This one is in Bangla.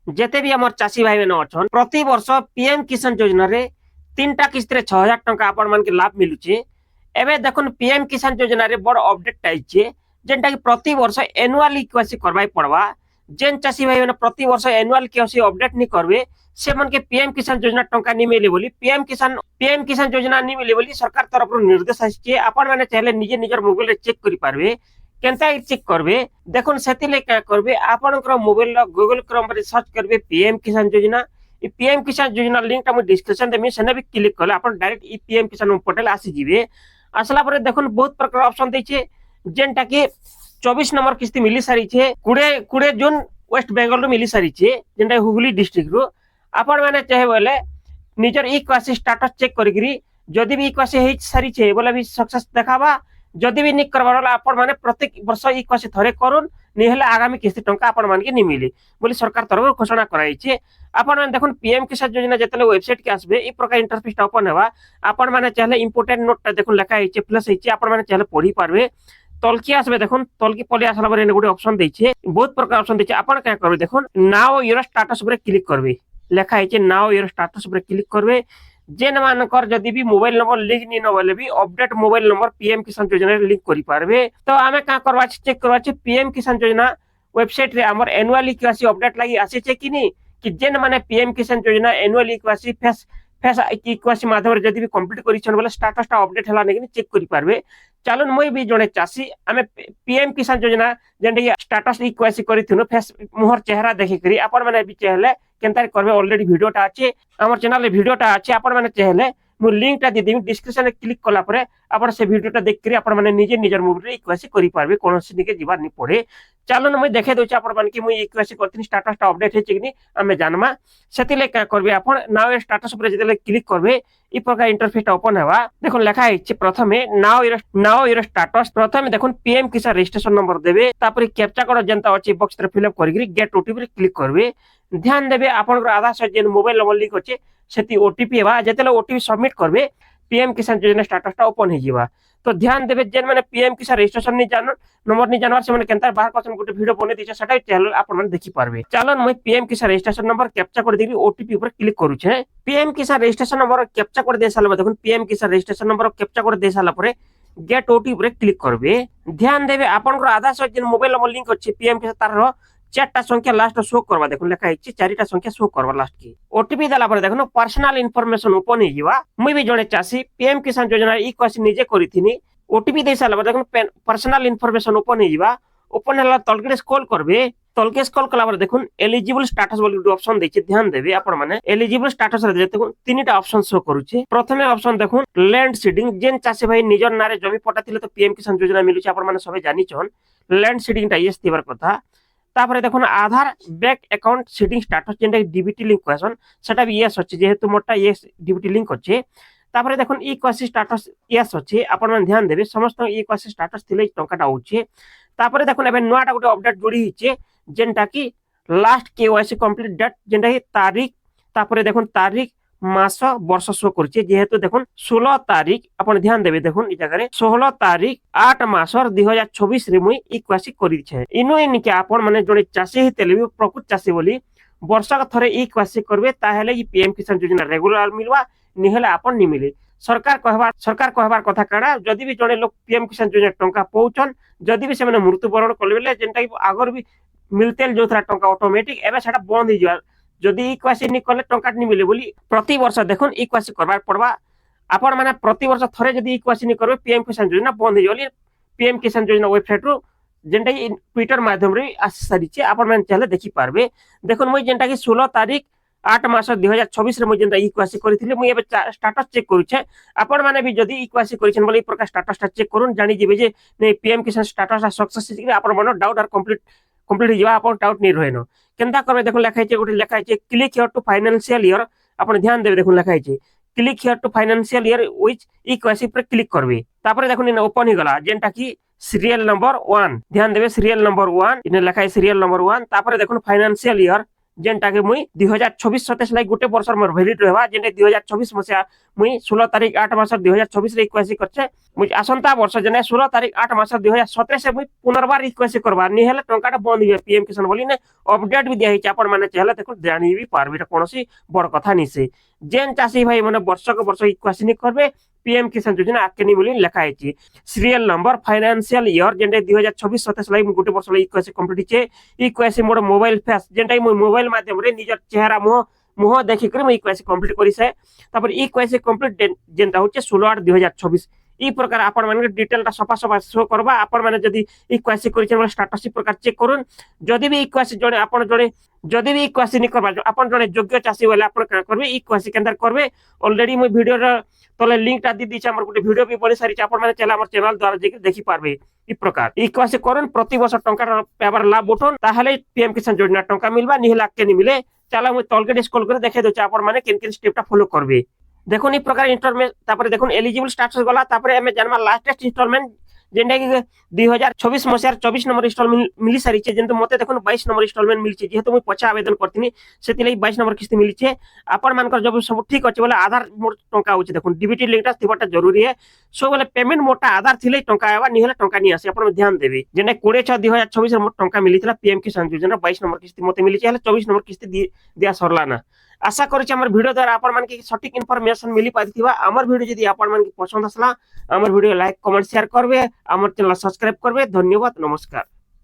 যেতে বি আমার চাষী ভাই মানে অছন প্রতি বর্ষ পিএম কিষান যোজনা রে 3টা কিস্তিরে 6000 টঙ্কা আপন মানকে লাভ মিলুছে। এবে দেখুন পিএম কিষান যোজনা রে বড় অপডেট আইছে যেটা কি প্রতি বর্ষ এনুয়ালি কেওয়াইসি করবাই পড়বা। যেন চাষী ভাই মানে প্রতি বর্ষ এনুয়াল কেওয়াইসি আপডেট নি করবে সেমানকে পিএম কিষান যোজনা টঙ্কা নি মিলে বলি পিএম কিষান যোজনা নি মিলে বলি সরকার তরফରୁ ନିର୍ଦ୍ଦେଶ ଆସିছে। ଆପଣ ମାନେ ଚାହିଁଲେ ନିଜେ ନିଜର ମୋବାଇଲରେ ଚେକ୍ କରିପାରିବେ। কেনতা চেক করবে দেখুন সেতিলে কা করবে আপনার মোবাইল গুগল ক্রোম রে সর্চ করবে পিএম কিষান যোজনা। এই পিএম কিষান যোজনা লিঙ্কটা আমি ডিসক্রিপশন দেমি সেনে বি ক্লিক কলে আপন ডাইরেক্ট ই পিএম কিষান পোর্টাল আসি যাবে। আসলা পরে দেখুন বহুত প্রকার অপশন দিয়েছে যেটা কি 24 নম্বর কিস্তি মিলি সারিছে 20 জুন ওয়েস্ট বেঙ্গল রু মিলি সারিছে যেটা হুগলি ডিস্ট্রিক্ট রু। আপন মানে চাহে বলে নিজের ই ক্লাসি স্ট্যাটাস চেক করিকি যদি বি ই ক্লাসি হই সারিছে বলে বি সকসেস দেখাবা। যদি বি নিক করবার হলে আপন মানে প্রত্যেক বর্ষ ই ক্লাসি থরে করুন নিহলে আগামী কিস্তি টঙ্কা আপন মানকে নি মিলে বলে সরকার তরফରୁ ঘোষণা করাইছে। আপন মানে দেখুন পিএম কিষান যোজনা যেতলে ওয়েবসাইট কে আসবে এই প্রকার ইন্টারফেসটা ওপেন হবা। আপন মানে চাইলে ইম্পর্টেন্ট নোটটা দেখুন লেখা হইছে প্লাস হইছে আপন মানে চাইলে পড়ি পারবে। তলকি আসবে দেখুন তলকি পলে আসলা পরে গোটে অপশন দিয়েছে বহুত প্রকার অপশন দিয়েছে আপন কা করবে দেখুন নাও ইয়োর স্ট্যাটাস উপরে ক্লিক করবে লেখা হইছে নাও ইয়োর স্ট্যাটাস উপরে ক্লিক করবে। যেন মানকর যদি বি মোবাইল নম্বর লিঙ্ক নি নবলে বি update mobile number PM Kisan Yojana link করি পারবে। তো আমি কা করবা চেক করবা পিএম কিষান যোজনা ওয়েবসাইট রে আমার এনুয়ালি কেওয়াইসি আপডেট লাগি আসিছে কি নি কি যেন মানে পিএম কিষান যোজনা annually KYC face face KYC মাধ্যমে যদি বি কমপ্লিট করিছন বলে স্ট্যাটাসটা আপডেট হেলা নেকি চেক করি পারবে। চালুন মুই বি জনে চাষী আমি পিএম কিষান যোজনা যেটা স্ট্যাটাস ই কেওয়াইসি করিথুনু ফেস মুহর চেহারা দেখি করি আপন মানে বি চাইলে কেনতা করবে অলরেডি ভিডিওটা আছে আমার চ্যানেলে ভিডিওটা আছে আপন মানে চাইলে মু লিঙ্কটা দিয়ে দেবি ডিসক্রিপশনে ক্লিক কলা পরে আপন সে ভিডিওটা দেখি আপন মানে নিজে নিজের মোবাইল ই কেওয়াইসি করি পারবে কোনসি দিকে ଯିବାର নি পড়ে। চালুন মুই দেখে দউছি আপন মানে কি মুই ই কেওয়াইসি করতিনি স্ট্যাটাসটা আপডেট হইছে কি নি আমি জানমা। সেতিলে কা করবে আপন নাও এর স্ট্যাটাস উপরে যেতে ক্লিক করবে এই প্রকার ইন্টারফেসটা ওপেন হবা। দেখুন লেখা হইছে প্রথমে নাও ইয়োর স্ট্যাটাস প্রথমে দেখুন পিএম কিষান রেজিস্ট্রেশন নম্বর দেবে তারপরে ক্যাপচা কোড যেটা আছে বক্স রে ফিল আপ করিকি গেট ওটিপি রে ক্লিক করবে। ধ্যান দেবে আপনার আধার সহ যে মোবাইল নম্বর লিঙ্ক আছে সেটি ওটিপি হবা যেতেলে ওটিপি सबमिट করবে পিএম কিষান যোজনা স্ট্যাটাসটা ওপেন হয়ে যাবা। তো ধ্যান দেবে যেন মানে পিএম কিষান রেজিস্ট্রেশন নি জানো নম্বর নি জানবার সেমানে কেনতা বাহার করছন গোটে ভিডিও বনে দিছে সেটাই চ্যানেল আপন মানে দেখি পারবে। চালন মই পিএম কিষান রেজিস্ট্রেশন নম্বর ক্যাপচা করে দিবি ওটিপি উপরে ক্লিক করুছে। পিএম কিষান রেজিস্ট্রেশন নম্বর ক্যাপচা করে দিয়ে সারলা দেখুন পিএম কিষান রেজিস্ট্রেশন নম্বর ক্যাপচা করে দিয়ে সারলা পরে গেট ওটিপি উপরে ক্লিক করবে। ধ্যান দেবে আপনার আধার সহ যে মোবাইল নম্বর লিঙ্ক আছে পিএম কিষান তার 4টা সংখ্যা লাস্ট শো করবা দেখুন লেখা হইছে 4টা সংখ্যা শো করবা লাস্ট কি ওটিপি দেলা পরে দেখুন পার্সোনাল ইনফরমেশন ওপেন হই যাবা। মুই বি জনে চাষী পিএম কিষান যোজনা ই কেওয়াইসি নিজে করিথিনি ওটিপি দেই সারলা পরে দেখুন পার্সোনাল ইনফরমেশন ওপেন হই যাবা। ওপেন হলা তলকে স্ক্রল করবে তলকে স্ক্রল কলা পরে দেখুন এলিজিবল স্ট্যাটাস বলি গোটে অপশন দিয়েছে ধ্যান দেবে আপন মানে এলিজিবল স্ট্যাটাস রে দেখুন 3টা অপশন শো করুছে। প্রথমে অপশন দেখুন ল্যান্ড সিডিং যেন চাষী ভাই নিজর নারে জমি পটাতিলে তো পিএম কিষান যোজনা মিলুছে আপন মানে সবাই জানিছন ল্যান্ড সিডিংটা ইয়েস দিবার কথা। তারপরে দেখুন আধার ব্যাংক অ্যাকাউন্ট সিডিং স্ট্যাটাস যেটা ডিবিটি লিঙ্ক কোয়েশন সেটা বি ইয়েস হচ্ছে যেহেতু মোরটা ইয়েস ডিবিটি লিঙ্ক হচ্ছে। তারপরে দেখুন ই কেওয়াইসি স্ট্যাটাস ইয়েস হচ্ছে আপন মানে ধ্যান দেবে সমস্ত ই কেওয়াইসি স্ট্যাটাস দিলে টঙ্কাটা হচ্ছে। তারপরে দেখুন এবে নয়াটা গোটে আপডেট যোড়ি হচ্ছে যেটা কি লাস্ট কেওয়াইসি কমপ্লিট ডেট যেটা কি তারিখ তারপরে দেখুন তারিখ মাস বর্ষ শো করছে যেহেতু দেখুন 16 তারিখ আপন ধ্যান দেবে দেখুন এই জায়গায় 16 তারিখ 8 মাসর 2024 রে মুই ই কেওয়াইসি করিছে। ইনো এনিকে আপন মানে জনে চাষী হিতেলে প্রকৃত চাষী বলি বর্ষক থরে ই কেওয়াইসি করবে তাহলে ই পিএম কিষান যোজনা রেগুলার মিলবা নিহলে আপন নি মিলে। সরকার কহবার কথা কাଣା যদি বি জনে লোক পিএম কিষান যোজনা টঙ্কা পৌঁছন যদি বি সেমানে মৃত্যুবরণ করলে বেলে যেটা আগর বি মিলতেল যোথরা টঙ্কা অটোমেটিক এবে সেটা বন্ধ হয়ে যাওয়ার যদি ই কেওয়াইসি নি করলে টঙ্কা নি মিলে বলি প্রতি বর্ষ দেখুন ই কেওয়াইসি করবার পড়বা। আপন মানে প্রতি বর্ষ থরে যদি ই কেওয়াইসি নি করবে পিএম কিষান যোজনা বন্ধ হয়ে যাবে। পিএম কিষান যোজনা ওয়েবসাইট রু যেটা টুইটার মাধ্যমে আসি সারিছে আপন মানে চাইলে দেখি পারবে। দেখুন মুই যেটা কি 16 তারিখ 8 মাস 2024 রে মুই যেটা ই কেওয়াইসি করিଥିଲି মুই এবে স্ট্যাটাস চেক করুছে। আপন মানে বি যদি ই কেওয়াইসি করিছেন বলে এই প্রকার স্ট্যাটাসটা চেক করুন জানি যাবে যে পিএম কিষান স্ট্যাটাসটা সাকসেস হইছে আপন মনে ডাউট আর কমপ্লিট হয়ে যাবা আপন ডাউট নি রহেন। কেনতা করবে দেখুন লেখা হইছে গোটে লেখা হইছে ক্লিক হিয়ার টু ফাইনান্সিয়াল ইয়ার আপন ধ্যান দেবে দেখুন লেখা হইছে click here two financial year which e KYC উপরে ক্লিক করবে। তারপরে দেখুন ইন ওপেন হয়ে গলা যেটা কি সিরিয়াল নম্বর 1 ধ্যান দেবে সিরিয়াল নম্বর 1 ইনে লেখা হইছে সিরিয়াল নম্বর 1 তারপরে দেখুন ফাইনান্সিয়াল ইয়ার যেটাকে মুই 2024-27 লাগি গোটে বর্ষর মোর ভ্যালিড রহবা, যেটা 2024 মସିହା মুই 16 তারিখ 8 মাস 2024 রে ইকুয়াসি করছে। মুই আসন্তা বর্ষ যেনে 16 তারিখ 8 মাস 2027 মুই পুনর্বার ইকুয়াসি করবা, নি হেলে টঙ্কাটা বন্ধ হইবে। পিএম কিষান বলি না অপডেট বি দিয়া হইছে, আপন মানে চাইলে দেখুন জানি বি পারবে, এটা কোনসি বড় কথা নিছে। যেন চাষী ভাই মানে বর্ষক বর্ষ ইকুয়াসি নি করবে পিএম কিষান যোজনা আকেনি বলি লেখা হয়েছে। সিরিয়াল নম্বর ফাইনান্সিয়াল ইয়ার যেটা 2026-27 লাগি গোটে বর্ষ লাগি ইকুয়াসি কমপ্লিট হইছে। ইকুয়াসি মোর মোবাইল ফেস যেটা মুই মোবাইল মাধ্যমে নিজের চেহারা মুহ দেখি করে মুই ইকুয়াসি কমপ্লিট করিছে। তারপর ইকুয়াসি কমপ্লিট যেটা হচ্ছে 16/8/2024। এই প্রকার আপন মানে ডিটেলটা সফা সফা শো করবা। আপন মানে যদি ইকুয়াসি করিছেন বলে স্ট্যাটাস প্রকার চেক করুন। যদি বি ইকুয়াসি জনে আপন জনে যদি বি ইকুয়াসি নি করবা, আপন জনে যোগ্য চাষী বলে আপন কাঁ করবে ইকুয়াসি কেন্দ্র করবে। অলরেডি মুই ভিডিওর তলে লিঙ্কটা দিয়ে দিয়েছি, আমার গোটে ভিডিও বি বনি সারিছে, আপন মানে চাইলে আমার চ্যানেল দ্বারা দেখি পারবে। এই প্রকার ইকুয়াসি করুন, প্রতি বছর টঙ্কার পাবার লাভ উঠুন, তাহলে পিএম কিষান যোজনা টঙ্কা মিলবা, নিহলে আকে নি মিলে। চালা মুই তলকে স্ক্রল করে দেখাই দউছি আপন মানে কেন কেন স্টেপটা ফলো করবে। দেখুন এই প্রকার ইনস্টলমেন্ট, তারপরে দেখুন এলিজিবল স্ট্যাটাস গলা, তারপরে আমি জানবা লাস্টেস্ট ইনস্টলমেন্ট যেটা কি 2024 মସିହାର 24 নম্বর ইনস্টলমেন্ট মিলি সারিছে। কিন্তু মতে দেখুন 22 নম্বর ইনস্টলমেন্ট মিলিছে, যেহেতু মুই পছা আবেদন করতিনি সেতিলাই 22 নম্বর কিস্তি মিলিছে। আপন মানকর জব সব ঠিক আছে বলে আধার মোর টঙ্কা হচ্ছে, দেখুন ডিবিটি লিঙ্কটা থিবাটা জরুরি है। সো বলে পেমেন্ট মোটা আধার থিলে টঙ্কা আবা, নি হলে টঙ্কা নি আসে, আপন ধ্যান দেবে। যেটা 20/6/2024 মোট টঙ্কা মিলিଥିଲା পিএম কিষান যোজনা 22 নম্বর কিস্তি মতে মিলিছে, হলে 24 নম্বর কিস্তি দিয়া সরলা না। আশা করছি আমার ভিডিও দ্বারা আপন মানে সঠিক ইনফরমেশন মিলি পারিথিবা। আমার ভিডিও যদি আপন মানে পছন্দ আসলা আমার ভিডিও লাইক কমেন্ট শেয়ার করবে, আমার চ্যানেল সাবস্ক্রাইব করবে। ধন্যবাদ, নমস্কার।